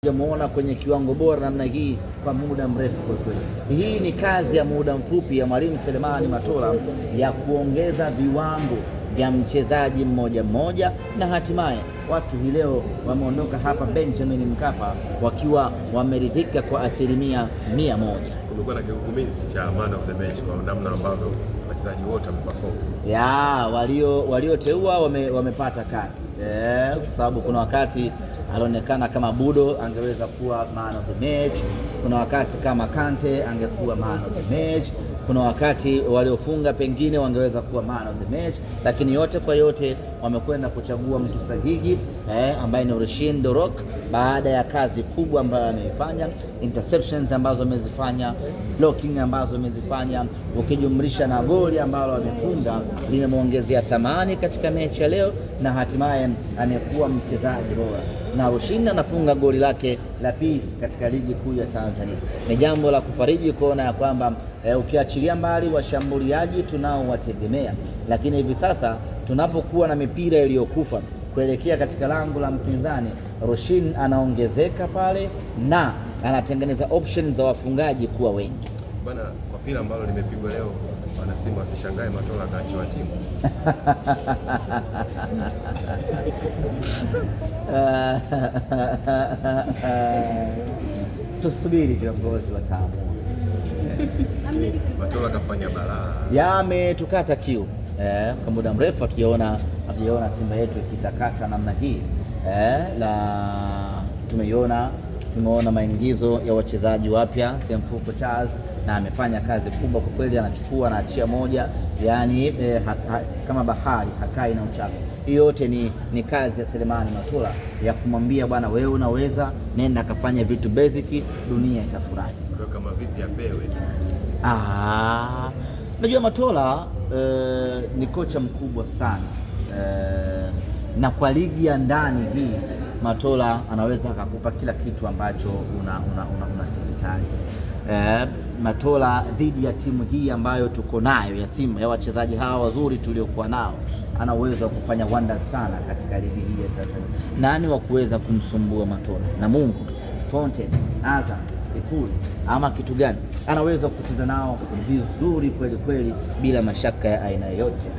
Jamuona kwenye kiwango bora namna hii kwa muda mrefu kwa kweli. Hii ni kazi ya muda mfupi ya Mwalimu Selemani Matola ya kuongeza viwango vya mchezaji mmoja mmoja, na hatimaye watu hii leo wameondoka hapa Benjamin Mkapa wakiwa wameridhika kwa 100%. Kumekuwa na kigugumizi cha man of the match kwa namna ambavyo wachezaji wote wameperform. Walioteua wamepata kazi. Kwa sababu kuna wakati alionekana kama Budo angeweza kuwa man of the match, kuna wakati kama Kante angekuwa man of the match, kuna wakati waliofunga pengine wangeweza kuwa man of the match, lakini yote kwa yote wamekwenda kuchagua mtu sahihi ambaye ni Rushin De Reuck, baada ya kazi kubwa ambayo ameifanya, interceptions ambazo amezifanya, blocking ambazo amezifanya, ukijumlisha na goli ambalo amefunga limemuongezea thamani katika mechi ya leo, na hatimaye amekuwa mchezaji bora. Na Rushin anafunga goli lake la pili katika ligi kuu ya Tanzania. Ni jambo la kufariji kuona ya kwamba ukiachilia mbali washambuliaji tunaowategemea, lakini hivi sasa tunapokuwa na mipira iliyokufa kuelekea katika lango la mpinzani, Rushin anaongezeka pale na anatengeneza options za wafungaji kuwa wengi. Bana, kwa pila ambalo limepigwa leo, wana Simba wasishangae Matola kaachiwa timu. Tusubiri viongozi wataamua. Matola kafanya balaa. Yametukata kiu. Kwa muda mrefu hatujaona Simba yetu ikitakata namna hii. Tumeona maingizo ya wachezaji wapya, Semfuko Charles, na amefanya kazi kubwa kwa kweli, anachukua anaachia moja, yani kama bahari hakai na uchafu. Hiyo yote ni kazi ya Selemani Matola ya kumwambia bwana, wewe unaweza, nenda kafanya vitu basic, dunia itafurahi. Kama vipi apewe? Najua Matola ni kocha mkubwa sana, na kwa ligi ya ndani hii Matola anaweza akakupa kila kitu ambacho unakihitaji. Matola dhidi ya timu hii ambayo tuko nayo ya Simba, ya wachezaji hawa wazuri tuliokuwa nao, ana uwezo wa kufanya wonders sana katika ligi hii ya Tanzania. Nani wa kuweza kumsumbua Matola? Na Mungu, Fountain, Azam, Ikulu ama kitu gani? Anaweza kucheza nao vizuri kweli kweli bila mashaka ya aina yoyote.